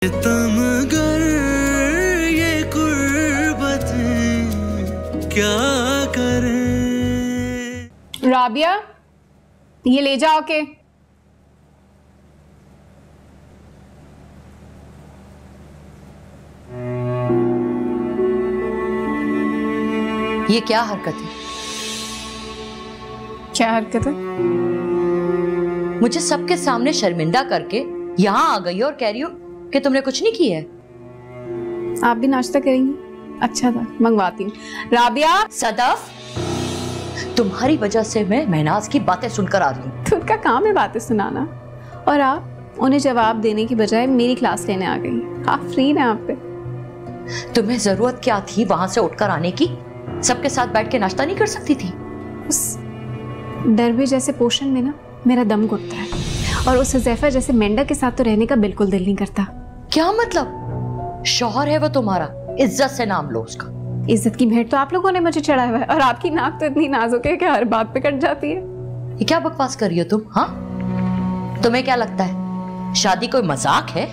मगर ये कुर्बतें क्या करें। राबिया, ये ले जाओ के। ये क्या हरकत है? क्या हरकत है? मुझे सबके सामने शर्मिंदा करके यहाँ आ गई हो और कह रही हो कि तुमने कुछ नहीं किया है। आप भी नाश्ता करेंगी? अच्छा था, मंगवाती हूँ। राबिया। सदफ, तुम्हारी वजह से मैं महनाज की बातें सुनकर आ रही हूँ। तो उनका काम है बातें सुनाना, और आप उन्हें जवाब देने की बजाय मेरी क्लास लेने आ गई। आप फ्री हैं आप पे। तुम्हें जरूरत क्या थी वहां से उठकर आने की? सबके साथ बैठ के नाश्ता नहीं कर सकती थी? उस डरबे जैसे पोषण में ना मेरा दम घुटता है, और उस हुज़ैफा जैसे मेंढक के साथ तो रहने का बिल्कुल दिल नहीं करता। क्या मतलब? शौहर है वो तुम्हारा, इज्जत से नाम लो उसका। इज्जत की भेंट तो आप लोगों ने मुझे चढ़ाया हुआ है, और आपकी नाक तो इतनी नाजुक है कि हर बात पे कट जाती है। ये क्या बकवास कर रही हो तुम? हाँ, तुम्हें क्या लगता है शादी कोई मजाक है?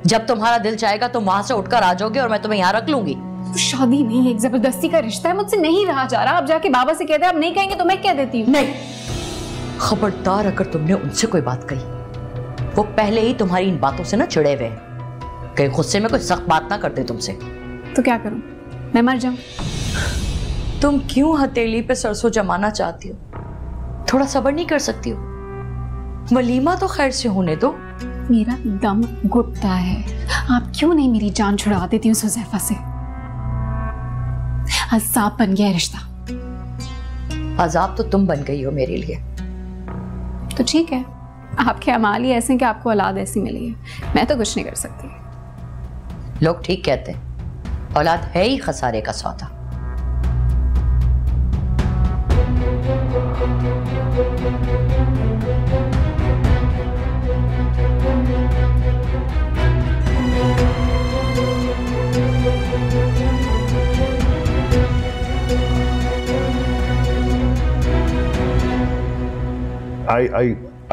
जब तुम्हारा दिल चाहेगा तुम वहां से उठकर आ जाओगे और मैं तुम्हें यहाँ रख लूंगी। शादी नहीं, एक जबरदस्ती का रिश्ता है, मुझसे नहीं रहा जा रहा। आप जाके बाबा से कहते हैं, आप नहीं कहेंगे तो मैं कह देती हूँ। नहीं, खबरदार अगर तुमने उनसे कोई बात कही, वो पहले ही तुम्हारी इन बातों से ना चिढ़े हुए हैं, कहीं गुस्से में कोई सख्त बात ना कर दे तुमसे। तो क्या करूं, मैं मर जाऊं? तुम क्यों हथेली पे सरसों जमाना चाहती हो? थोड़ा सब्र नहीं कर सकती हो? वलीमा तो खैर से होने दो। मेरा दम घुटता है। आप क्यों नहीं मेरी जान छुड़ा देती उस हुज़ैफा से? अज़ाब बन गया है रिश्ता। अज़ाब तो तुम बन गई हो मेरे लिए। तो ठीक है, आपके अमाल ही ऐसे हैं कि आपको औलाद ऐसी मिली है, मैं तो कुछ नहीं कर सकती। लोग ठीक कहते हैं, औलाद है ही खसारे का सौदा।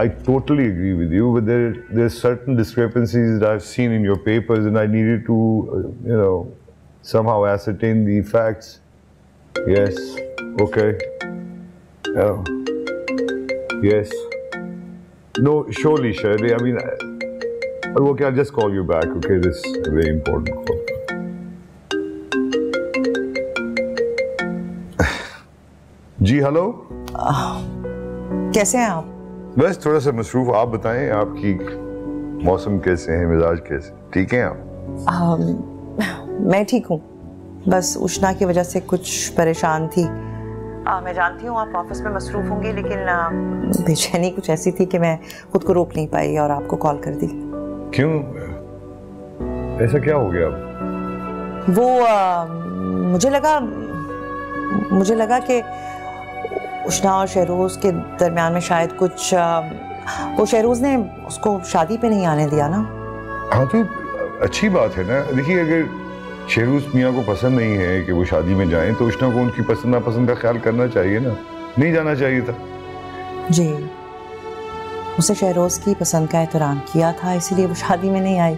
I totally agree with you, but there's certain discrepancies that I've seen in your papers, and I needed to, somehow ascertain the facts. Yes. Okay. Oh. Yes. No, surely, Shirley. I mean, okay, I'll just call you back. Okay, this is a very important call. जी hello. कैसे हैं आप? बस थोड़ा सा मसरूफ। आप बताएं, आपकी मौसम कैसे हैं, मिजाज कैसे? ठीक हैं आप? मैं ठीक हूँ, बस उष्णा की वजह से कुछ परेशान थी। मैं जानती हूँ आप ऑफिस में मसरूफ होंगे, लेकिन बेचैनी कुछ ऐसी थी कि मैं खुद को रोक नहीं पाई और आपको कॉल कर दी। क्यों, ऐसा क्या हो गया? वो मुझे लगा कि उष्णा और शहरोज के दरमियान में शायद कुछ वो शहरोज ने उसको शादी पे नहीं आने दिया ना। हाँ, तो अच्छी बात है ना। देखिए, अगर शहरोज मियाँ को पसंद नहीं है कि वो शादी में जाएं, तो उष्णा को उनकी पसंद नापसंद का ख्याल करना चाहिए ना, नहीं जाना चाहिए था। जी, उसे शहरोज की पसंद का एहतराम किया था, इसीलिए वो शादी में नहीं आई।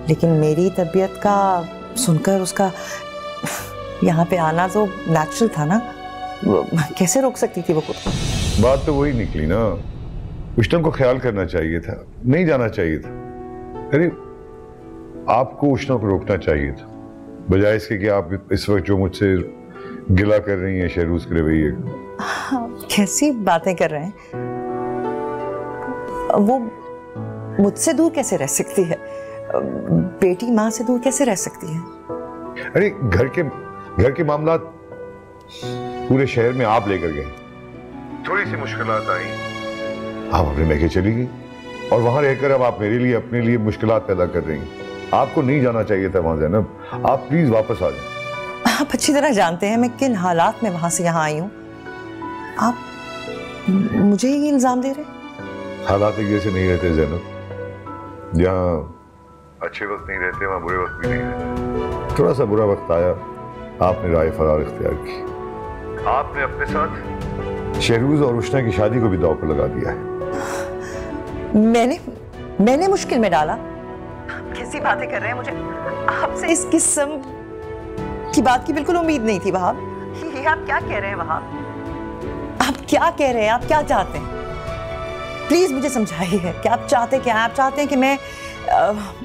लेकिन मेरी तबीयत का सुनकर उसका यहाँ पे आना तो नेचुरल था ना, कैसे रोक सकती थी वो खुद को? बात तो वही निकली ना, उष्णा को ख्याल करना चाहिए था, नहीं जाना चाहिए था। अरे आपको उष्णा को रोकना चाहिए था, बजाय इसके कि आप इस वक्त जो मुझसे गिला कर रही हैं शहरोज के रवैये का। कैसी बातें कर रहे हैं? वो मुझसे दूर कैसे रह सकती है? बेटी माँ से दूर कैसे रह सकती है? अरे घर के मामला पूरे शहर में आप लेकर गए, थोड़ी सी मुश्किलात आई, आप अपने मैके चली गई, और वहां रहकर अब आप मेरे लिए अपने लिए मुश्किलात पैदा कर रही हैं। आपको नहीं जाना चाहिए था वहां, ज़ैनब। आप प्लीज वापस आ जाए। आप अच्छी तरह जानते हैं मैं किन हालात में वहां से यहाँ आई हूँ। आप मुझे ही इल्जाम दे रहे? हालात एक जैसे नहीं रहते ज़ैनब। जहाँ अच्छे वक्त नहीं रहते वहां बुरे वक्त भी नहीं रहते। थोड़ा सा बुरा वक्त आया, आपने राय फरार इख्तियार की। आपने अपने साथ शहरोज और उष्णा की शादी को भी दांव पर लगा दिया है। मैंने मुश्किल में डाला? कैसी बातें कर रहे हैं? मुझे आपसे इस किस्म की बात की बिल्कुल उम्मीद नहीं थी वहाब। ये आप क्या कह रहे हैं वहाब? आप क्या कह रहे हैं? आप क्या चाहते हैं? प्लीज मुझे समझाइए कि आप चाहते क्या हैं? आप चाहते हैं कि मैं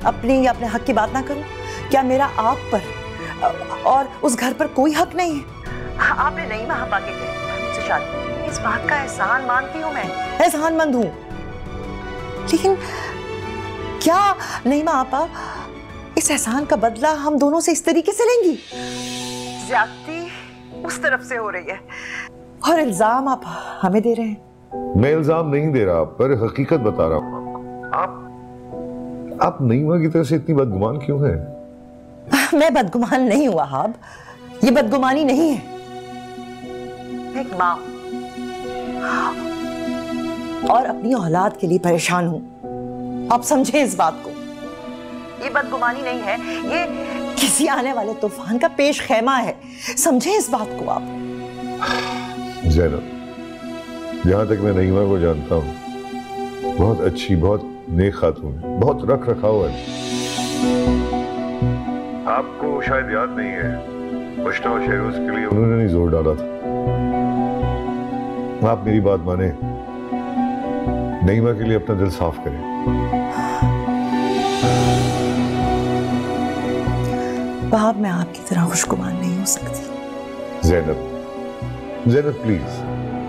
अपनी या अपने हक की बात ना करूं? क्या मेरा आप पर और उस घर पर कोई हक नहीं है? आपने नहीं महापा के मुझसे शादी, इस बात का एहसान मानती हूं, मैं एहसानमंद हूं, लेकिन क्या नहीं आपा इस एहसान का बदला हम दोनों से इस तरीके से लेंगी? ज्यादती उस तरफ से हो रही है और इल्जाम आप हमें दे रहे हैं। मैं इल्जाम नहीं दे रहा आप पर, हकीकत बता रहा हूं। आप नईमा की तरफ से इतनी बदगुमान क्यों है? मैं बदगुमान नहीं हुआ वहाब, ये बदगुमानी नहीं है। मैं एक मां और अपनी औलाद के लिए परेशान हूं, आप समझे इस बात को। ये बदगुमानी नहीं है, ये किसी आने वाले तूफान का पेश खेमा है, समझे इस बात को आप। ज़ैनब, जहां तक मैं नईमा को जानता हूं, बहुत अच्छी, बहुत नेक खातून, बहुत रख रखाव है। आपको शायद याद नहीं है, मुश्ता और शहरोज के लिए उन्होंने नहीं जोर डाला था। आप मेरी बात माने, नईमा के लिए अपना दिल साफ करें। वहाब, मैं आपकी तरह खुशगुमान नहीं हो सकती। ज़ैनब प्लीज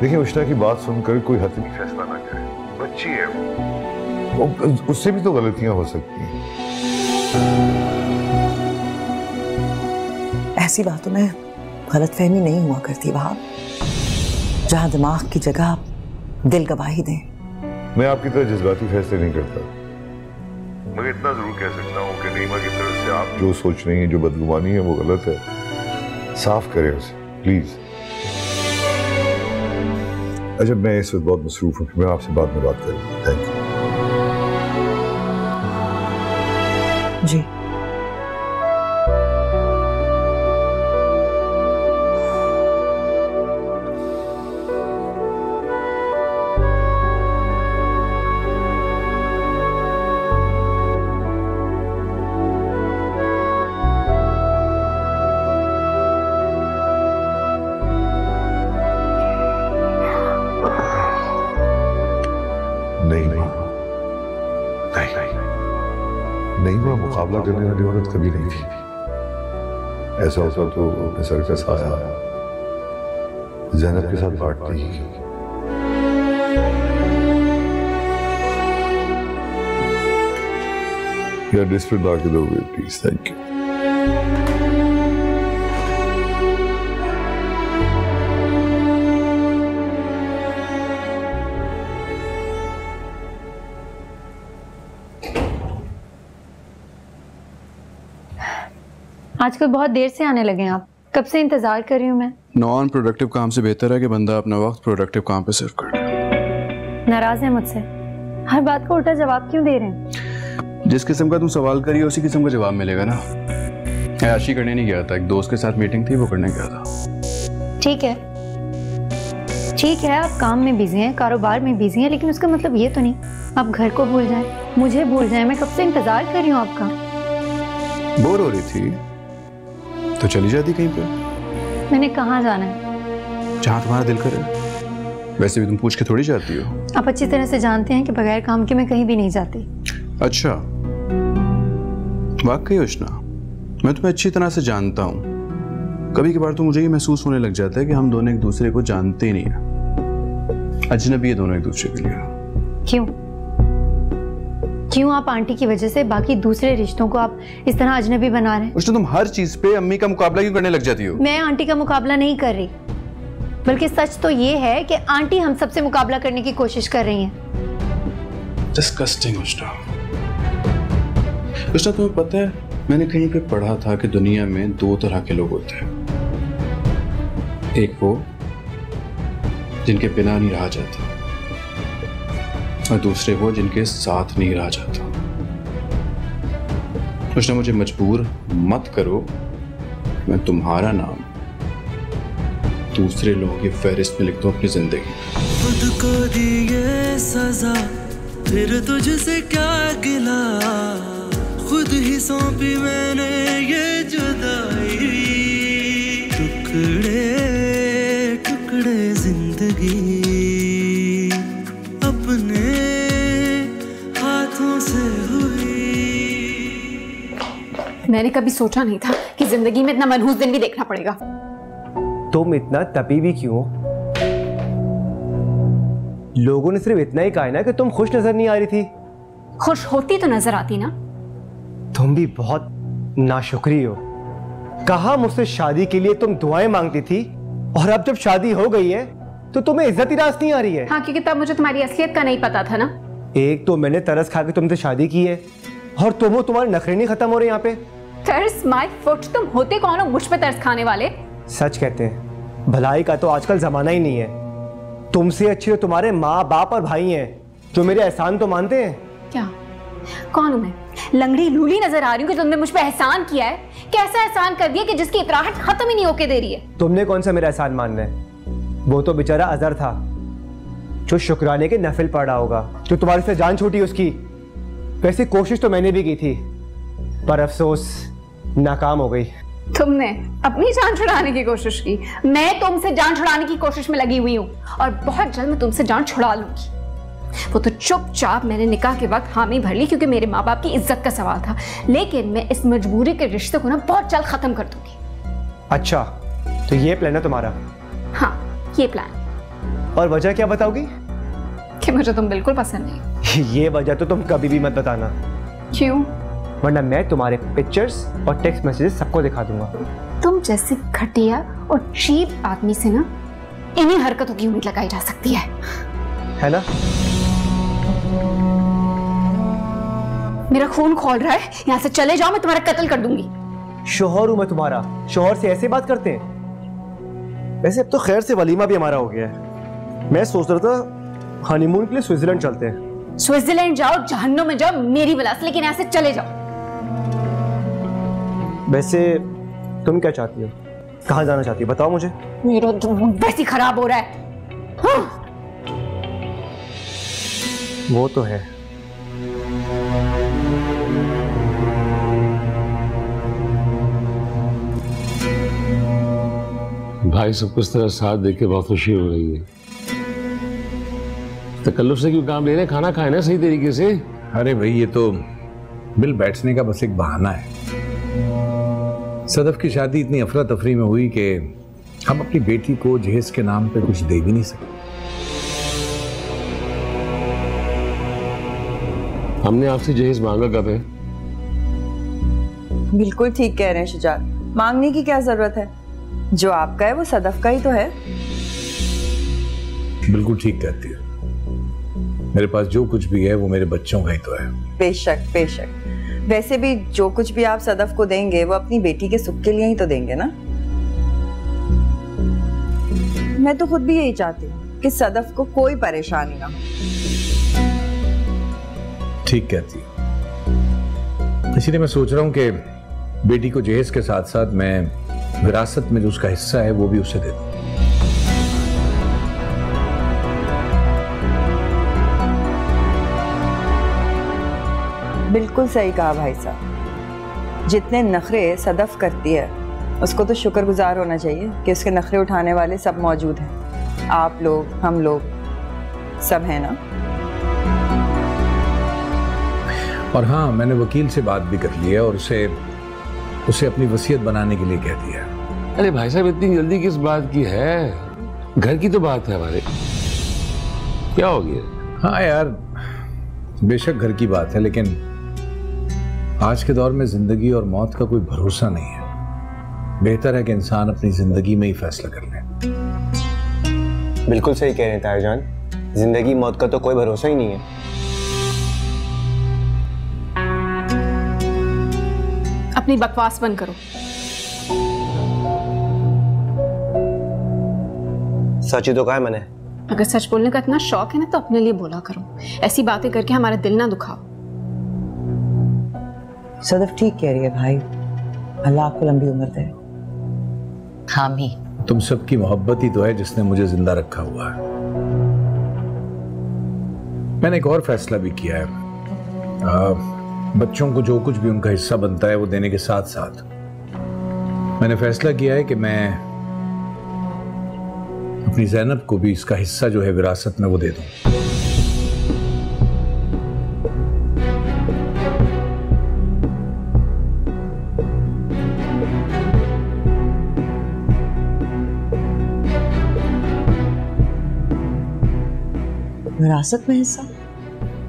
देखिए, उष्णा की बात सुनकर कोई हतमी फैसला ना करें। बच्ची है वो, उससे भी तो गलतियां हो सकती हैं। ऐसी बातों में गलतफहमी नहीं हुआ करती वहाब, जहां दिमाग की जगह दिल गवाही दें। मैं आपकी तरह जज्बाती फैसले नहीं करता, मगर इतना जरूर कह सकता हूँ कि नईमा की तरफ से आप जो सोच रही हैं, जो बदगुमानी है, वो गलत है। साफ करें उसे प्लीज। अच्छा, मैं इस वक्त बहुत मसरूफ हूँ, मैं आपसे बाद में बात करूँगा। थैंक यू जी। नईमा मुकाबला करने वाली औरत कभी नहीं थी। ऐसा होता तो अपने सर का साया ज़ैनब के साथ बांटती ही। या डिस्प्लेट बाकी दोगे प्लीज? Thank you. आजकल बहुत देर से आने लगे हैं आप, कब से इंतजार कर रही हूँ मैं। नॉन प्रोडक्टिव काम से बेहतर है कि बंदा अपना वक्त प्रोडक्टिव काम पे सर्व करे। नाराज है मुझसे? हर बात को उल्टा जवाब क्यों दे रहे हैं? जिस किस्म का तुम सवाल करिए उसी किस्म का जवाब मिलेगा ना। ऐशी करने नहीं गया था, एक दोस्त के साथ मीटिंग थी, वो करने गया था। ठीक है, आप काम में बिजी हैं, कारोबार में बिजी हैं, लेकिन उसका मतलब ये तो नहीं आप घर को भूल जाएं, मुझे भूल जाएं। मैं कब से इंतजार कर रही हूँ आपका। बोर हो रही थी तो चली जाती कहीं पे। मैंने कहाँ जाना है? जहाँ तुम्हारा दिल करे। वैसे भी तुम पूछ के थोड़ी जाती हो। आप अच्छी तरह से जानते हैं कि बगैर काम के मैं कहीं भी नहीं जाती। अच्छा, वाकई उष्णा, मैं तुम्हें अच्छी तरह से जानता हूँ। कभी कभार तो मुझे ये महसूस होने लग जाता है कि हम दोनों एक दूसरे को जानते ही नहीं है, अजनबी है दोनों एक दूसरे के लिए। क्यों आप आंटी की वजह से बाकी दूसरे रिश्तों को आप इस तरह अजनबी बना रहे हैं? उष्णा, तुम हर चीज पे अम्मी का मुकाबला क्यों करने लग जाती हो? मैं आंटी का मुकाबला नहीं कर रही, बल्कि सच तो ये है कि आंटी हम सबसे मुकाबला करने की कोशिश कर रही हैं। डिस्गस्टिंग उष्णा। उष्णा, तुम्हें पता है मैंने कहीं पे पढ़ा था कि दुनिया में दो तरह के लोग होते हैं। एक वो जिनके बिना नहीं रहा जाता, और दूसरे वो जिनके साथ नहीं रहा जाता। उष्णा, मुझे मजबूर मत करो, मैं तुम्हारा नाम दूसरे लोगों की फहरिस्त में लिख दूं अपनी जिंदगी। खुद को दिए सजा, फिर तुझसे क्या गिला, खुद ही सौंपी मैंने ये जुदाई, टुकड़े टुकड़े जिंदगी अपने हाथों से हुई। मैंने कभी सोचा नहीं था कि जिंदगी में इतना मनहूस दिन भी देखना पड़ेगा। तुम इतना तपी भी क्यों? लोगों ने सिर्फ इतना ही कहा है ना कि तुम खुश नजर नहीं आ रही थी। खुश होती तो नजर आती ना। तुम भी बहुत नाशुक्री हो। कहा मुझसे शादी के लिए तुम दुआएं मांगती थी, और अब जब शादी हो गई है तो तुम्हें इज्जत ही रास नहीं आ रही है। हाँ, क्योंकि तब मुझे तुम्हारी असलियत का नहीं पता था ना। एक तो मैंने तरस खा के तुमसे शादी की है, और तुम्हारे नखरे नहीं खत्म हो रहे यहाँ पे। तरस माय फुट, तुम होते कौन हो मुझ पे तरस खाने वाले? सच कहते हैं, भलाई का तो आजकल जमाना ही नहीं है। तुमसे अच्छे तो तुम्हारे माँ बाप और भाई हैं, जो मेरे एहसान तो मानते हैं। क्या? कौन हूं मैं? लंगड़ी लूली नजर आ रही हूँ कि तुमने मुझ पे एहसान किया है? कैसा एहसान कर दिया कि जिसकी इकराहट खत्म ही नहीं होके दे रही है? तुमने कौन सा मेरा एहसान मानना है? वो तो बेचारा अजहर था, जो शुक्राने के नफिल पढ़ रहा होगा, जो तुम्हारे से जान छूटी उसकी। वैसे कोशिश तो मैंने भी की थी, पर अफसोस नाकाम हो गई। तुमने अपनी जान छुड़ाने की कोशिश की, मैं तुमसे जान छुड़ाने की कोशिश में लगी हुई हूँ, और बहुत जल्द मैं तुमसे जान छुड़ा लूंगी। वो तो चुपचाप मैंने निकाह के वक्त हामी भर ली, क्योंकि मेरे माँ बाप की इज्जत का सवाल था। लेकिन मैं इस मजबूरी के रिश्ते को ना बहुत जल्द खत्म कर दूंगी। अच्छा, तो ये प्लान है तुम्हारा? हाँ, ये प्लान। और वजह क्या बताओगी? कि मुझे तुम बिल्कुल पसंद नहीं। ये वजह तो तुम कभी भी मत बताना। क्यों? वरना मैं तुम्हारे पिक्चर्स और टेक्स्ट मैसेजेस सबको दिखा दूंगा। तुम जैसे घटिया और चीप आदमी से ना इन्हीं हरकतों की उम्मीद लगाई जा सकती है ना? मेरा खून खौल रहा है, यहाँ से चले जाओ, मैं तुम्हारा कत्ल कर दूंगी। शोहर हूं मैं तुम्हारा, शोहर से ऐसे बात करते हैं? वैसे अब तो खैर से वलीमा भी हमारा हो गया है। मैं सोच रहा था हनीमून के लिए स्विट्जरलैंड चलते हैं। स्विट्जरलैंड जाओ, जहन्नुम में जाओ, मेरी वजह से, लेकिन ऐसे चले जाओ। वैसे तुम क्या चाहती हो? कहाँ जाना चाहती हो, बताओ मुझे। मेरा वैसे खराब हो रहा है। हाँ। वो तो है। भाई सबको इस तरह साथ देख के बहुत खुशी हो रही है। तकल्लुफ से क्यों काम ले रहे हैं? खाना खाए ना सही तरीके से। अरे भाई, ये तो बिल बैठने का बस एक बहाना है। सदफ की शादी इतनी अफरा तफरी में हुई कि हम अपनी बेटी को जहेज के नाम पे कुछ दे भी नहीं सकते। हमने आपसे जहेज मांगा कब है? बिल्कुल ठीक कह रहे हैं शुजात, मांगने की क्या जरूरत है? जो आपका है वो सदफ का ही तो है। बिल्कुल ठीक कहती है। मेरे पास जो कुछ भी है वो मेरे बच्चों का ही तो है। बेशक बेशक। वैसे भी जो कुछ भी आप सदफ को देंगे वो अपनी बेटी के सुख के लिए ही तो देंगे ना। मैं तो खुद भी यही चाहती हूँ कि सदफ को कोई परेशानी ना हो। ठीक कहती है। इसीलिए मैं सोच रहा हूँ कि बेटी को जहेज के साथ साथ मैं विरासत में जो उसका हिस्सा है वो भी उसे दे दूं। बिल्कुल सही कहा भाई साहब। जितने नखरे सदफ करती है उसको तो शुक्रगुजार होना चाहिए कि उसके नखरे उठाने वाले सब मौजूद हैं। आप लोग, हम लोग सब हैं ना। और हाँ, मैंने वकील से बात भी कर ली है और उसे अपनी वसीयत बनाने के लिए कह दिया। अरे भाई साहब, इतनी जल्दी किस बात की है? घर की तो बात है हमारे। क्या हो गया? हाँ यार, बेशक घर की बात है, लेकिन आज के दौर में जिंदगी और मौत का कोई भरोसा नहीं है। बेहतर है कि इंसान अपनी जिंदगी में ही फैसला कर ले। बिल्कुल सही कह रहे हैं ताया जान, जिंदगी मौत का तो कोई भरोसा ही नहीं है। अपनी बकवास बंद करो। सच ही तो कहा है मैंने। अगर सच बोलने का इतना शौक है ना तो अपने लिए बोला करो, ऐसी बातें करके हमारा दिल ना दुखाओ। सदफ ठीक कह रही है भाई, अल्लाह आपको लंबी उम्र दे। हामी, तुम सबकी मोहब्बत ही तो है जिसने मुझे जिंदा रखा हुआ है। मैंने एक और फैसला भी किया है। बच्चों को जो कुछ भी उनका हिस्सा बनता है वो देने के साथ साथ मैंने फैसला किया है कि मैं अपनी ज़ैनब को भी इसका हिस्सा जो है विरासत में वो दे दूं। विरासत में हिस्सा?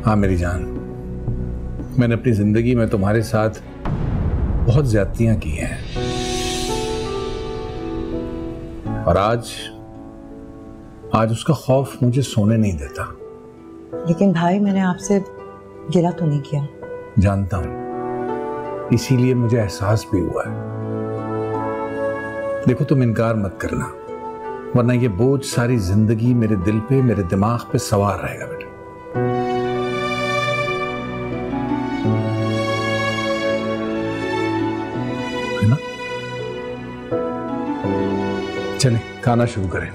हाँ मेरी जान, मैंने अपनी जिंदगी में तुम्हारे साथ बहुत ज्यादतियां की हैं और आज उसका खौफ मुझे सोने नहीं देता। लेकिन भाई मैंने आपसे गिला तो नहीं किया। जानता हूं, इसीलिए मुझे एहसास भी हुआ है। देखो तुम इनकार मत करना, वरना ये बोझ सारी जिंदगी मेरे दिल पे, मेरे दिमाग पे सवार रहेगा बेटा। है ना? चलें खाना शुरू करें।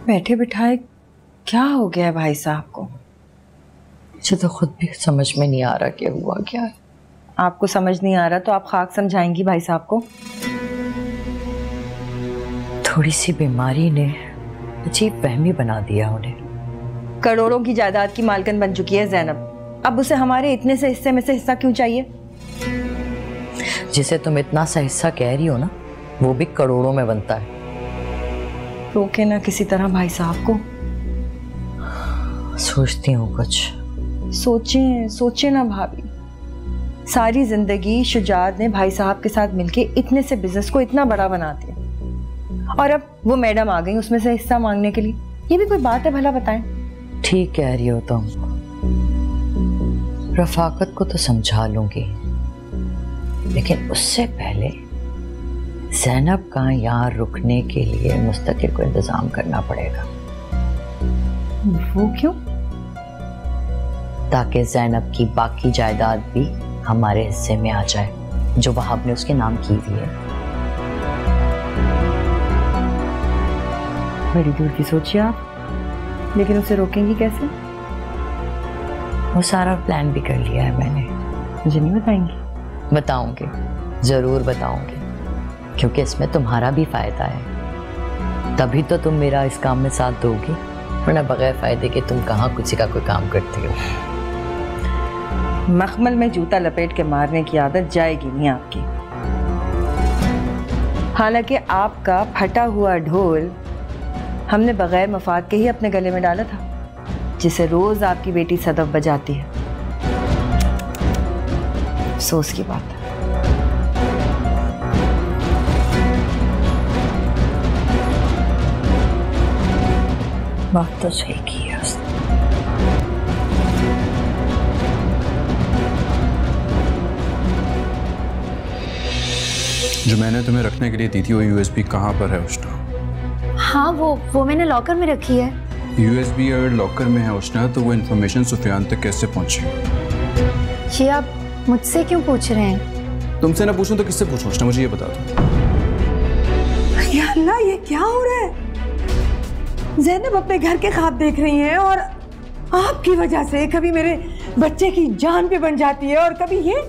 बैठे बिठाए क्या हो गया है भाई साहब को? मुझे तो खुद भी समझ में नहीं आ रहा क्या हुआ क्या है। आपको समझ नहीं आ रहा तो आप खाक समझाएंगी भाई साहब को? थोड़ी सी बीमारी ने अजीब वहमी बना दिया उन्हें। करोड़ों की जायदाद की मालकिन बन चुकी है ज़ैनब, अब उसे हमारे इतने से हिस्से में से हिस्सा क्यों चाहिए? जिसे तुम इतना सा हिस्सा कह रही हो ना, वो भी करोड़ों में बनता है। रोके ना किसी तरह भाई साहब को। सोचती हूँ कुछ। सोचे ना भाभी। सारी जिंदगी शुजात ने भाई साहब के साथ मिलके इतने से बिजनेस को इतना बड़ा बना दिया, और अब वो मैडम आ गई उसमें से हिस्सा मांगने के लिए। ये भी कोई बात है भला बताएं? ठीक कह रही हो तुम। रफाकत को तो समझा लूंगी, लेकिन उससे पहले ज़ैनब का यहाँ रुकने के लिए मुस्तकिल को इंतजाम करना पड़ेगा। वो क्यों? ताकि ज़ैनब की बाकी जायदाद भी हमारे हिस्से में आ जाए, जो वहाब ने उसके नाम की हुई है। बड़ी दूर की सोचिए आप, लेकिन उसे रोकेंगी कैसे? वो सारा प्लान भी कर लिया है मैंने। मुझे नहीं बताएंगी? बताऊंगी, जरूर बताऊंगी, क्योंकि इसमें तुम्हारा भी फायदा है। तभी तो तुम मेरा इस काम में साथ दोगी, वरना बगैर फायदे के तुम कहाँ किसी का कोई काम करती हो। मखमल में जूता लपेट के मारने की आदत जाएगी नहीं आपकी। हालांकि आपका फटा हुआ ढोल हमने बगैर मफाद के ही अपने गले में डाला था, जिसे रोज आपकी बेटी सदफ बजाती है। अफसोस की बात है। बात तो सही की है उसने। जो मैंने तुम्हें रखने के लिए दी थी वो यूएसबी कहाँ पर है उष्णा? हाँ वो मैंने लॉकर में रखी है। यूएसबी अगर लॉकर में है उष्णा, तो वो इन्फॉर्मेशन सुफियान तक कैसे पहुंची? ये आप मुझसे क्यों पूछ रहे हैं? तुमसे ना पूछूं तो किससे पूछूं उष्णा, मुझे ये बता दो। या अल्लाह, ये क्या हो रहा है? ज़ैनब अपने घर के ख्वाब देख रही हैं और आपकी वजह से कभी मेरे बच्चे की जान पे बन जाती है और कभी ये।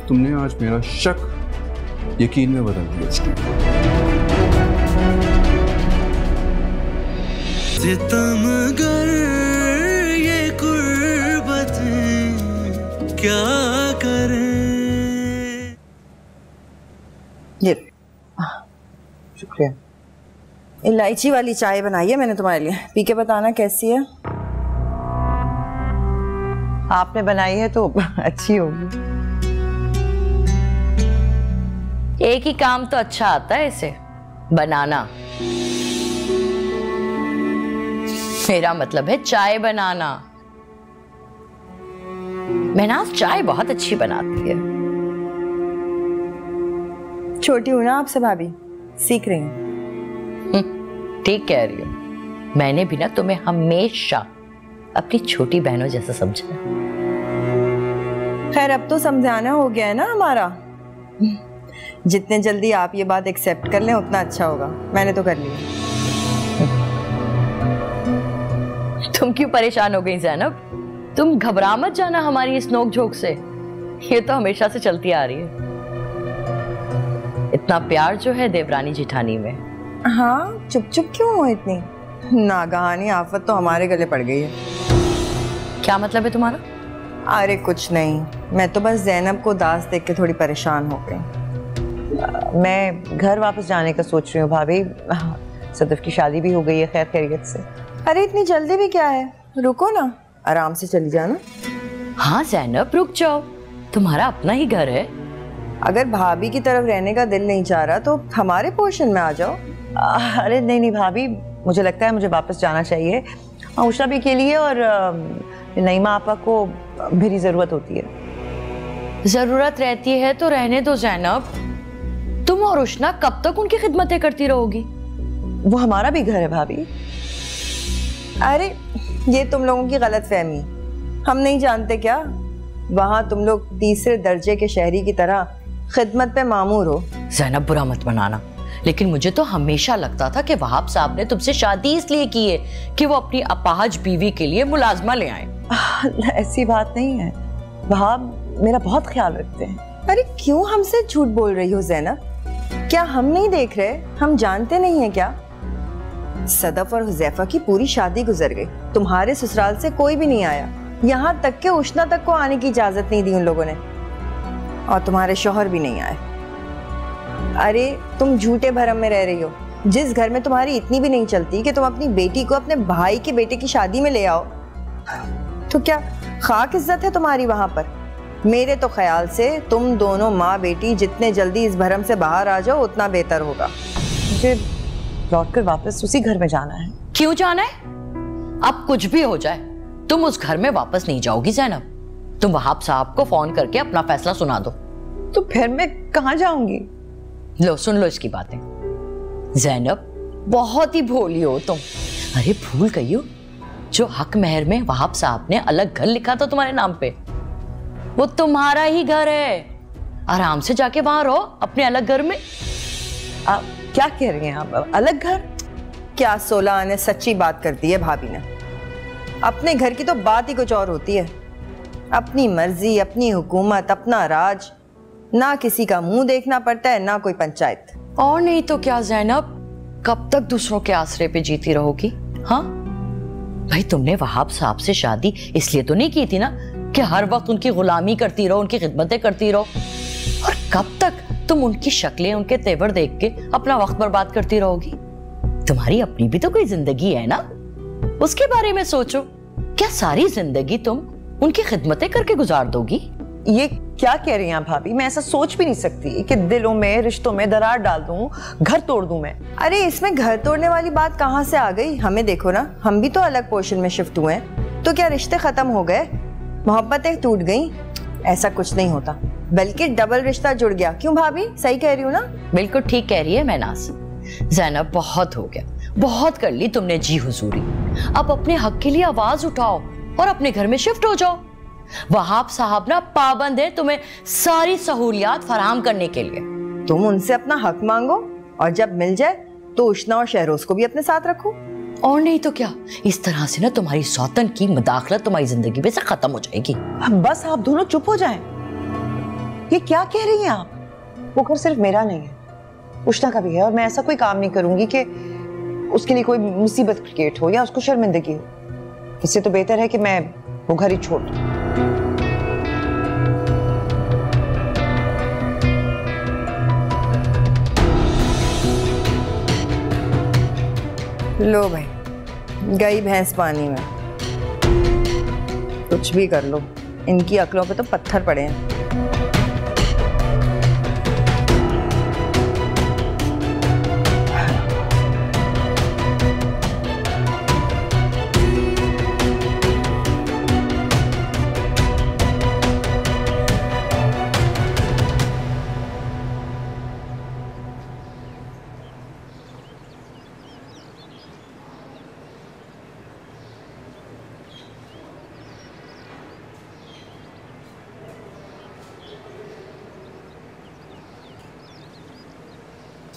तुमने आज मेरा शक यकीन में बदल दिया। सितमगर ये कुर्बतें क्या करें। ये शुक्रिया। इलायची वाली चाय बनाई है मैंने तुम्हारे लिए, पी के बताना कैसी है। आपने बनाई है तो अच्छी होगी। एक ही काम तो अच्छा आता है इसे, बनाना। मेरा मतलब है चाय बनाना। महनाज चाय बहुत अच्छी बनाती है। छोटी हूं ना आपसे भाभी, सीख रही हूँ। ठीक कह रही हो। मैंने भी ना तुम्हें हमेशा अपनी छोटी बहनों जैसा समझा है। खैर अब तो समझाना हो गया है ना हमारा। जितने जल्दी आप ये बात एक्सेप्ट कर लें उतना अच्छा होगा। मैंने तो कर लिया। तुम क्यों परेशान हो गई ज़ैनब? तुम घबरा मत जाना हमारी इस नोक झोंक से। ये तो हमेशा से चलती आ रही है। इतना प्यार जो है देवरानी जिठानी में। हाँ, चुप चुप क्यों हो इतनी? नागहानी आफत तो हमारे गले पड़ गई है। क्या मतलब है तुम्हारा? अरे कुछ नहीं, मैं तो बस ज़ैनब को उदास देख के थोड़ी परेशान हो गई। मैं घर वापस जाने का सोच रही हूँ भाभी। सदफ की शादी भी हो गई है खैर खैरियत से। अरे इतनी जल्दी भी क्या है, रुको ना, आराम से चली जाना। हाँ ज़ैनब रुक जाओ, तुम्हारा अपना ही घर है। अगर भाभी की तरफ रहने का दिल नहीं चाह रहा तो हमारे पोर्शन में आ जाओ। अरे नहीं नहीं भाभी, मुझे लगता है मुझे वापस जाना चाहिए। उषा भी के लिए और नईमा आपा को मेरी ज़रूरत होती है। ज़रूरत रहती है तो रहने दो ज़ैनब। तुम और उष्णा कब तक उनकी खिदमतें करती रहोगी? वो हमारा भी घर है भाभी। अरे ये तुम लोगों की गलतफहमी। हम नहीं जानते क्या, वहाँ तुम लोग तीसरे दर्जे के शहरी की तरह खिदमत पे मामूर हो। ज़ैनब बुरा मत बनाना, लेकिन मुझे तो हमेशा लगता था कि वहाब साहब ने तुमसे शादी इसलिए की है कि वो अपनी अपाहज बीवी के लिए मुलाजमा ले आए। ऐसी बात नहीं है, वहाब मेरा बहुत ख्याल रखते हैं। अरे क्यों हमसे झूठ बोल रही हो ज़ैनब? क्या हम नहीं देख रहे? हम जानते नहीं है क्या? सदफ और हुज़ैफा की पूरी शादी गुजर गई, तुम्हारे ससुराल से कोई भी नहीं आया। यहाँ तक के उष्णा तक को आने की इजाजत नहीं दी उन लोगों ने, और तुम्हारे शौहर भी नहीं आए। अरे तुम झूठे भरम में रह रही हो। जिस घर में तुम्हारी इतनी भी नहीं चलती कि तुम अपनी बेटी को अपने भाई के बेटे की शादी में ले आओ, तो क्या खाक इज्जत है तुम्हारी वहां पर? मेरे तो ख्याल से तुम दोनों माँ बेटी जितने जल्दी इस भरम से बाहर आ जाओ उतना बेहतर होगा। मुझे लौटकर वापस उसी घर में जाना है। क्यों जाना है? अब कुछ भी हो जाए तुम उस घर में वापस नहीं जाओगी ज़ैनब। तुम वहाब साहब को फोन करके अपना फैसला सुना दो। तो फिर मैं कहाँ जाऊंगी? लो सुन लो इसकी बातें। ज़ैनब बहुत ही भोली हो तुम। अरे भूल गई हो जो हक महर में वहाब साहब ने अलग घर लिखा था तुम्हारे नाम पे, वो तुम्हारा ही घर है। आराम से जाके वहां रहो अपने अलग घर में। क्या कह रही हैं आप? अलग घर? क्या 16 आने सच्ची बात करती है भाभी ने। अपने घर की तो बात ही कुछ और होती है। अपनी मर्जी, अपनी हुकूमत, अपना राज, ना किसी का मुंह देखना पड़ता है ना कोई पंचायत। और नहीं तो क्या ज़ैनब, कब तक दूसरों के आसरे पे जीती रहोगी? हाँ भाई, तुमने वहाब साहब से शादी इसलिए तो नहीं की थी ना कि हर वक्त उनकी गुलामी करती रहो, उनकी खिदमतें करती रहो। और कब तक तुम उनकी शक्लें, उनके तेवर देख के अपना वक्त बर्बाद करती रहोगी? तुम्हारी अपनी भी तो कोई जिंदगी है ना, उसके बारे में सोचो। क्या सारी जिंदगी तुम उनकी खिदमतें करके गुजार दोगी? ये क्या कह रही हैं भाभी? मैं ऐसा सोच भी नहीं सकती कि दिलों में, रिश्तों में दरार डाल दूं, घर तोड़ दूं मैं। अरे इसमें घर तोड़ने वाली बात कहाँ से आ गई? हमें देखो ना, हम भी तो अलग पोर्शन में शिफ्ट हुए हैं। तो क्या रिश्ते खत्म हो गए, मोहब्बतें टूट गई? ऐसा कुछ नहीं होता, बल्कि डबल रिश्ता जुड़ गया। क्यों भाभी, सही कह रही हूँ ना? बिल्कुल ठीक कह रही है महनाज। ज़ैनब बहुत हो गया, बहुत कर ली तुमने जी हुजूरी। अब अपने हक के लिए आवाज उठाओ और अपने घर में शिफ्ट हो जाओ। वहाब साहब ना पाबंद है तुम्हें सारी सहूलियात फराहम करने के लिए। तुम उनसे अपना हक मांगो और जब मिल जाए तो उष्णा और शहरोज को भी अपने साथ रखो। और नहीं तो क्या, इस तरह से ना तुम्हारी सौतन की मदाखलत तुम्हारी जिंदगी में से खत्म हो जाएगी। बस आप दोनों चुप हो जाएं। ये क्या कह रही हैं आप? वो घर सिर्फ मेरा नहीं है, उष्णा का भी है, और मैं ऐसा कोई काम नहीं करूंगी कि उसके लिए कोई मुसीबत क्रिएट हो या उसको शर्मिंदगी हो। इससे तो बेहतर है कि मैं वो घर ही छोड़ दूं। लो भाई, गई भैंस पानी में। कुछ भी कर लो, इनकी अकलों पे तो पत्थर पड़े हैं।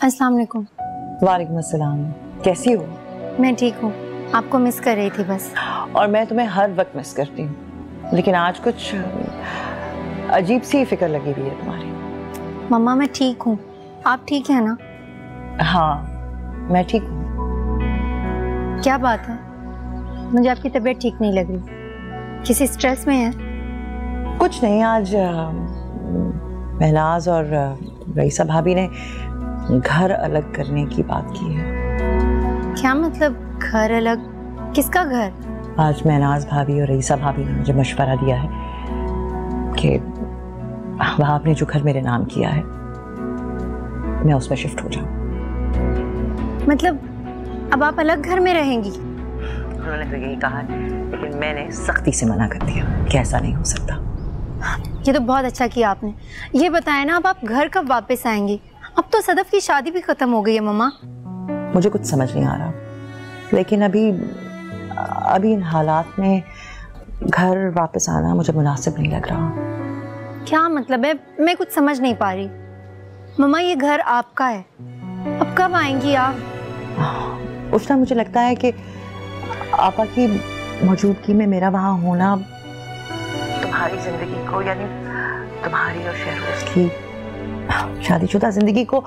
अस्सलाम वालेकुम। वालेकुम अस्सलाम। कैसी हो? मैं ठीक हूँ, आपको मिस कर रही थी बस। और मैं तुम्हें हर वक्त मिस करती हूँ, लेकिन आज कुछ अजीब सी फिक्र लगी हुई है तुम्हारी। मम्मा मैं ठीक हूँ, आप ठीक है ना? हाँ मैं ठीक हूँ। क्या बात है, मुझे आपकी तबीयत ठीक नहीं लग रही, किसी स्ट्रेस में है? कुछ नहीं, आज महनाज और रईसा भाभी ने घर अलग करने की बात की है। क्या मतलब घर अलग? किसका घर? आज महनाज भाभी और रईसा भाभी ने मुझे मशवरा दिया है कि वह आपने जो घर मेरे नाम किया है मैं उसमें शिफ्ट हो जाऊं। मतलब अब आप अलग घर में रहेंगी? उन्होंने तो यही कहा है, लेकिन मैंने सख्ती से मना कर दिया कि ऐसा नहीं हो सकता। ये तो बहुत अच्छा किया आपने। ये बताया ना, अब आप घर कब वापस आएंगी? अब तो सदफ की शादी भी खत्म हो गई है मम्मा। मुझे कुछ समझ नहीं आ रहा, लेकिन अभी इन हालात में घर वापस आना मुझे मुनासिब नहीं लग रहा। क्या मतलब है? मैं कुछ समझ नहीं पा रही। मम्मा ये घर आपका है, अब कब आएंगी आप? उष्णा, मुझे लगता है कि आपा की मौजूदगी में मेरा वहां होना तुम्हारी जिंदगी को, यानी तुम्हारी और शहरोज की शादीशुदा जिंदगी को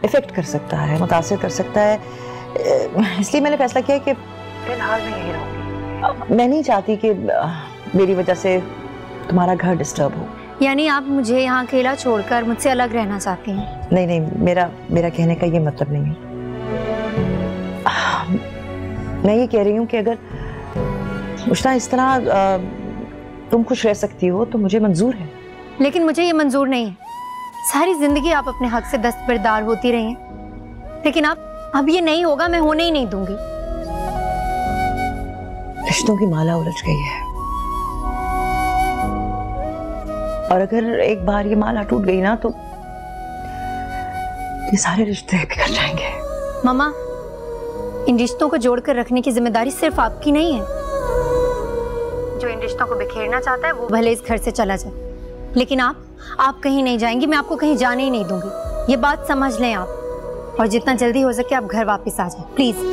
इफेक्ट कर सकता है, मुतासिर कर सकता है। इसलिए मैंने फैसला किया कि फिलहाल मैं यहीं रहूंगी। मैं नहीं चाहती कि मेरी वजह से तुम्हारा घर डिस्टर्ब हो। यानी आप मुझे यहाँ अकेला छोड़कर मुझसे अलग रहना चाहती हैं? नहीं, मेरा कहने का ये मतलब नहीं है। मैं ये कह रही हूँ कि अगर उष्णा इस तरह तुम खुश रह सकती हो तो मुझे मंजूर है। लेकिन मुझे ये मंजूर नहीं है। सारी जिंदगी आप अपने हक से दस्तबरदार होती रही हैं, लेकिन अब ये नहीं होगा, मैं होने ही नहीं दूंगी। रिश्तों की माला उलझ गई है, और अगर एक बार ये माला टूट गई ना तो ये सारे रिश्ते बिखर जाएंगे। मामा, इन रिश्तों को जोड़कर रखने की जिम्मेदारी सिर्फ आपकी नहीं है। जो इन रिश्तों को बिखेरना चाहता है वो भले इस घर से चला जाए, लेकिन आप कहीं नहीं जाएंगी, मैं आपको कहीं जाने ही नहीं दूंगी। ये बात समझ लें आप, और जितना जल्दी हो सके आप घर वापस आ जाएं प्लीज।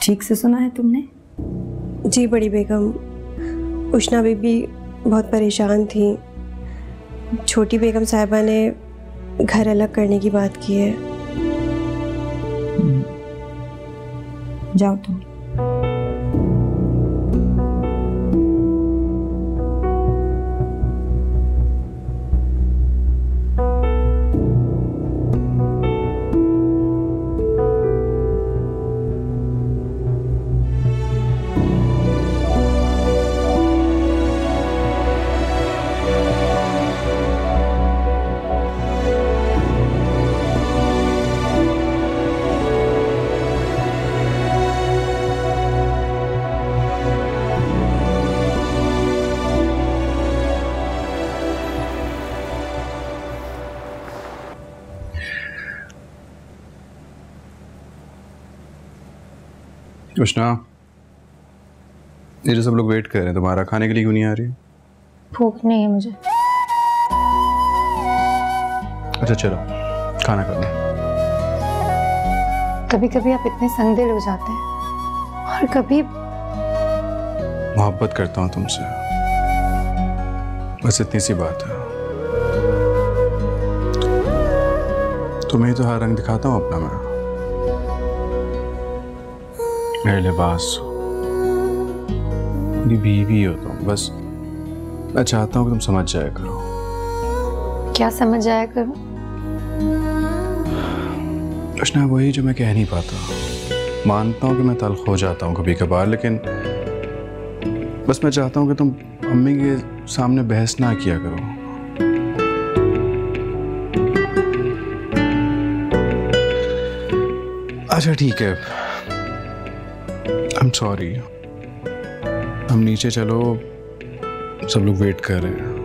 ठीक से सुना है तुमने? जी बड़ी बेगम, उष्णा बीबी बहुत परेशान थी। छोटी बेगम साहिबा ने घर अलग करने की बात की है। जाओ तुम। उष्णा, ये जो सब लोग वेट कर रहे हैं, तुम्हारा खाने के लिए क्यों नहीं आ रही? भूख नहीं है मुझे। अच्छा चलो खाना खा लो। कभी कभी आप इतने संगदिल हो जाते हैं, और कभी मोहब्बत करता हूँ तुमसे, बस इतनी सी बात है। तुम्हें तो हर रंग दिखाता हूँ अपना मैं। मेरे लिबास हो, मेरी बीवी हो तुम, बस मैं चाहता हूँ कि तुम समझ जाया करो। क्या समझ जाया करो? कृष्णा, वही जो मैं कह नहीं पाता। मानता हूँ कि मैं तल्ख हो जाता हूँ कभी कभार, लेकिन बस मैं चाहता हूँ कि तुम अम्मी के सामने बहस ना किया करो। अच्छा ठीक है, I'm sorry। हम नीचे चलो, सब लोग वेट कर रहे हैं।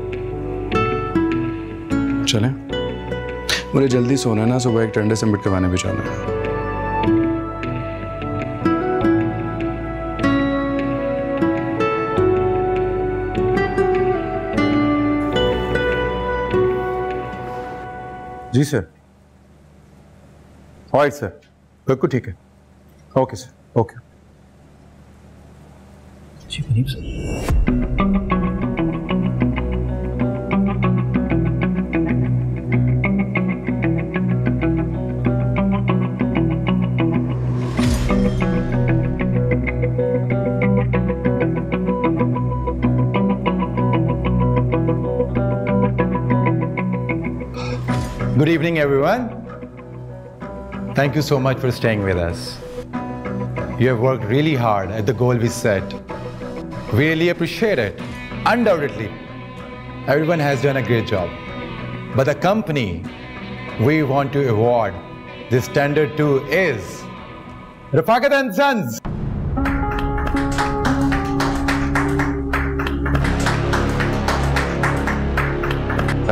चलें? मुझे जल्दी सोना है ना, सुबह एक ठंडे से मिट करवाने भी जाना है। जी सर। ऑलराइट सर, बिल्कुल ठीक है। Okay sir, okay. जी करीब sir. Good evening, everyone. Thank you so much for staying with us. You have worked really hard at the goal we set. We really appreciate it. Undoubtedly, everyone has done a great job. But the company we want to award this standard to is Rafaqat & Sons.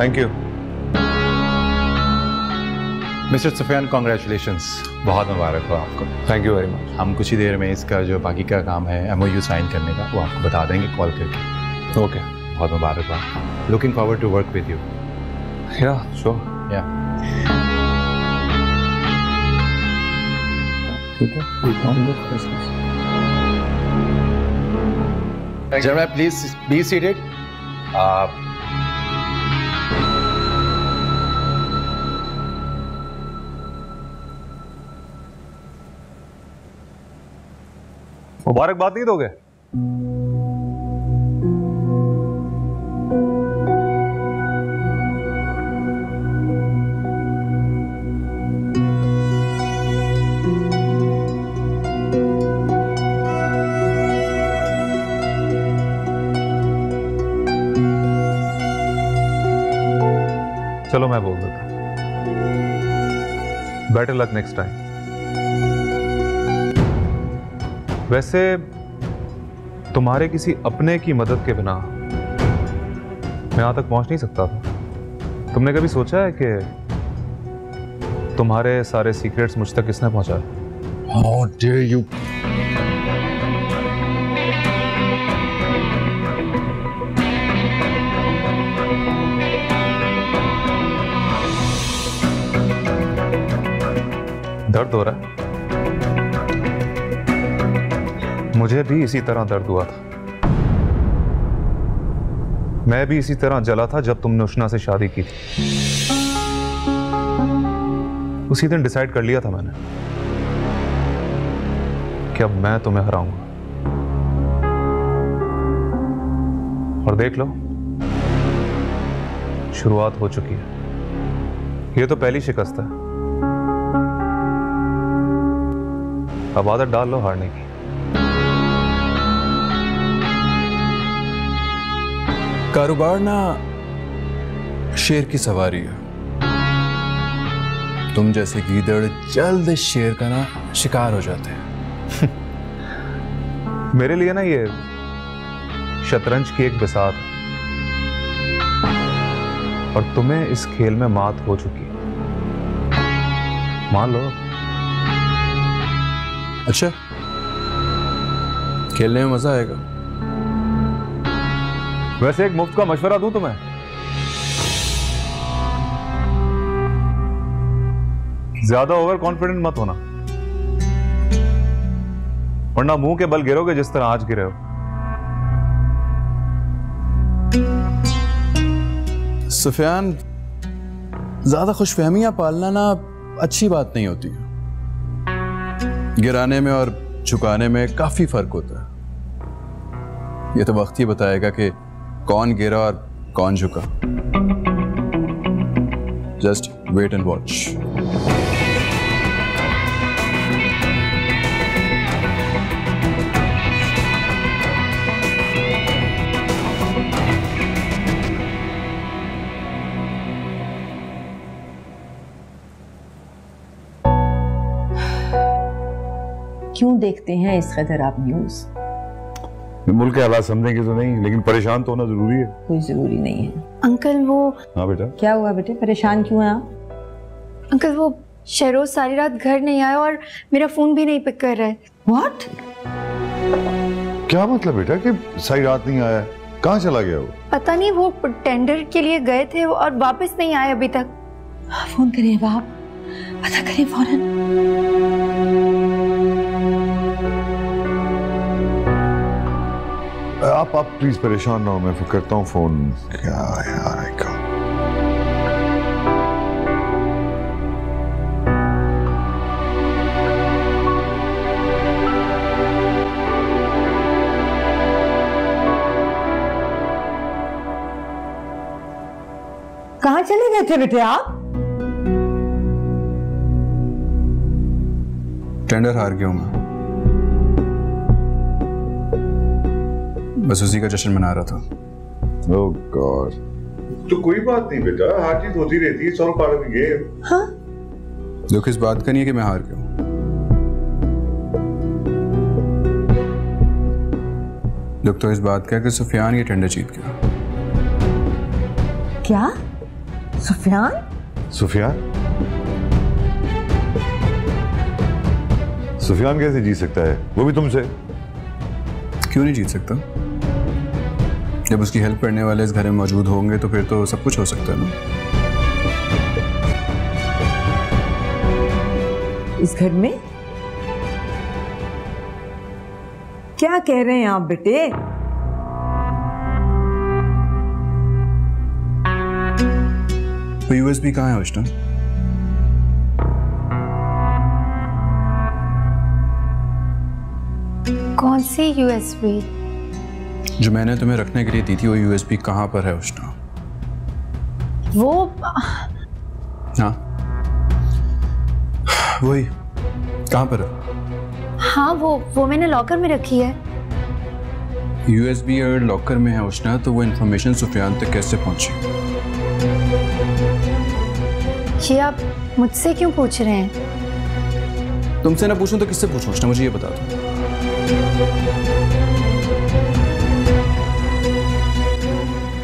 Thank you. Mister Sufiyan, congratulations, बहुत मुबारक हो आपको। Thank you very much. हम कुछ ही देर में इसका जो बाकी का काम है MOU साइन करने का, वो आपको बता देंगे कॉल करके। ओके, बहुत मुबारक हो। Looking forward to work with you. Yeah sure. Yeah Gentlemen, please be seated. मुबारकबाद नहीं दोगे? चलो मैं बोल देता हूं। Better luck next time. वैसे तुम्हारे किसी अपने की मदद के बिना मैं यहां तक पहुंच नहीं सकता था। तुमने कभी सोचा है कि तुम्हारे सारे सीक्रेट्स मुझ तक किसने पहुंचाए? How dare you? दर्द हो रहा है? मुझे भी इसी तरह दर्द हुआ था। मैं भी इसी तरह जला था जब तुमने उष्णा से शादी की थी। उसी दिन डिसाइड कर लिया था मैंने कि अब मैं तुम्हें हराऊंगा। और देख लो, शुरुआत हो चुकी है। ये तो पहली शिकस्त है। अब आदत डाल लो हारने की। कारोबार ना शेर की सवारी है। तुम जैसे गीदड़ जल्द शेर का ना शिकार हो जाते हैं। मेरे लिए ना ये शतरंज की एक बिसात है और तुम्हें इस खेल में मात हो चुकी है। मान लो। अच्छा, खेलने में मजा आएगा। वैसे एक मुफ्त का मशवरा दूं तुम्हें? ज्यादा ओवर कॉन्फिडेंट मत होना, वरना मुंह के बल गिरोगे जिस तरह आज गिरे हो। सुफियान, ज्यादा खुशफहमियां पालना ना अच्छी बात नहीं होती। गिराने में और झुकाने में काफी फर्क होता है। ये तो वक्त ही बताएगा कि कौन गिरा और कौन झुका। Just wait and watch. क्यों देखते हैं इस कदर आप न्यूज? मुल्क के हालात समझेंगे तो नहीं, लेकिन परेशान तो होना जरूरी है। कोई जरूरी नहीं है। अंकल वो। हाँ बेटा। क्या हुआ बेटे, परेशान क्यों है आप? अंकल वो शहरोज सारी रात घर नहीं आया और मेरा फोन भी नहीं पिक कर रहा है। व्हाट? क्या मतलब बेटा कि सारी रात नहीं आया? कहाँ चला गया वो? पता नहीं, वो टेंडर के लिए गए थे और वापस नहीं आए अभी तक। फोन करिए बाप, पता करिए फौरन। आप प्लीज परेशान ना हो, मैं फिर करता हूँ फोन। क्या यार कहाँ चले गए थे बेटे आप? टेंडर हार गया हूं मैं, बस उसी का जश्न मना रहा था। ओह गॉड। तो कोई बात नहीं बेटा, हार जीत होती रहती है, solve part of the game. हाँ? दुख इस बात का नहीं है कि मैं हार गया हूं, दुख तो इस बात का है कि सुफियान ये टेंडर जीत गया। क्या? सुफियान? सुफियान कैसे जीत सकता है, वो भी तुमसे? क्यों नहीं जीत सकता? जब उसकी हेल्प करने वाले इस घर में मौजूद होंगे तो फिर तो सब कुछ हो सकता है ना। इस घर में? क्या कह रहे हैं आप बेटे? तो यूएसबी कहाँ है उष्णा? कौन सी यूएसबी? जो मैंने तुम्हें रखने के लिए दी थी वो यूएसबी कहाँ पर है उष्णा? वो हाँ वही, कहाँ पर है? हाँ वो मैंने लॉकर में रखी है। यूएसबी अगर लॉकर में है उष्णा तो वो इंफॉर्मेशन सुफियान तक कैसे पहुंची? ये आप मुझसे क्यों पूछ रहे हैं? तुमसे ना पूछूं तो किससे पूछूं उष्णा, मुझे ये बता दो।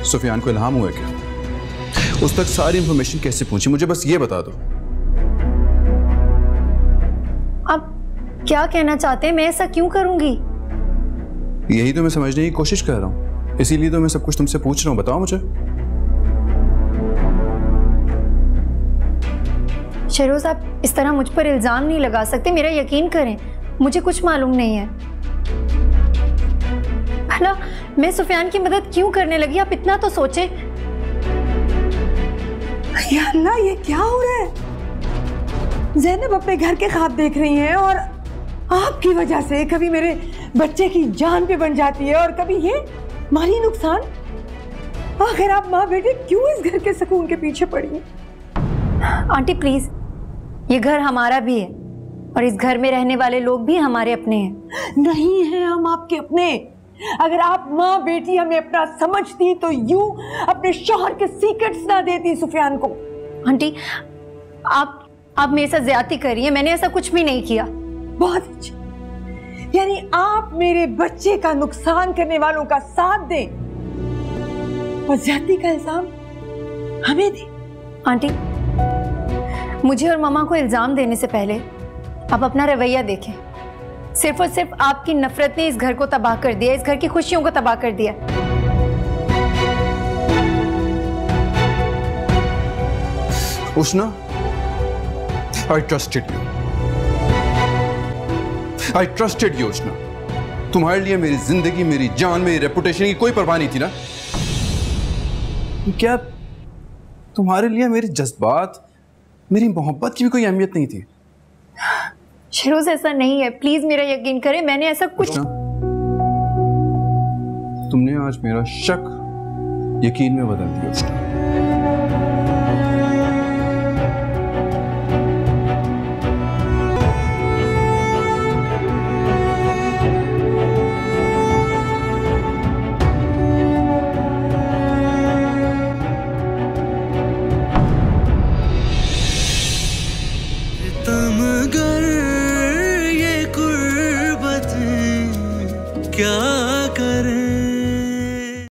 सुफियान को इल्हाम हुआ क्या? उस तक सारी इंफॉर्मेशन कैसे पहुंची, मुझे बस ये बता दो। आप क्या कहना चाहते हैं? मैं ऐसा क्यों करूंगी? यही तो मैं समझने की कोशिश कर रहा हूं, इसीलिए तो मैं सब कुछ तुमसे पूछ रहा हूं, बताओ मुझे। शहरोज आप इस तरह मुझ पर इल्जाम नहीं लगा सकते, मेरा यकीन करें, मुझे कुछ मालूम नहीं है। भला मैं सुफियान की मदद क्यों करने लगी, आप इतना तो सोचें। या अल्लाह, ये क्या हो रहा है? ज़ैनब अपने घर के ख्वाब देख रही हैं और आपकी वजह से कभी मेरे बच्चे की जान पे बन जाती है और कभी ये माली नुकसान। आखिर आप माँ बेटे क्यों इस घर के सुकून के पीछे पड़ी हैं? आंटी प्लीज, ये घर हमारा भी है और इस घर में रहने वाले लोग भी हमारे अपने हैं। नहीं है हम आपके अपने। अगर आप माँ बेटी हमें अपना समझती तो यूं अपने शौहर के सीक्रेट्स ना देती सुफियान को। आंटी आप मेरे साथ ज्यादती कर रही हैं, मैंने ऐसा कुछ भी नहीं किया। बहुत अच्छा, यानी आप मेरे बच्चे का नुकसान करने वालों का साथ दें और ज्यादती का इल्जाम हमें दें। आंटी मुझे और मामा को इल्जाम देने से पहले आप अपना रवैया देखें। सिर्फ और सिर्फ आपकी नफरत ने इस घर को तबाह कर दिया, इस घर की खुशियों को तबाह कर दिया। उष्णा, I trusted you. I trusted you, उष्णा। तुम्हारे लिए मेरी जिंदगी, मेरी जान, मेरी रेपुटेशन की कोई परवाह नहीं थी ना? क्या तुम्हारे लिए मेरे जज्बात, मेरी मोहब्बत की भी कोई अहमियत नहीं थी? शहरोज ऐसा नहीं है, प्लीज मेरा यकीन करें, मैंने ऐसा कुछ। तुमने आज मेरा शक यकीन में बदल दिया उष्णा।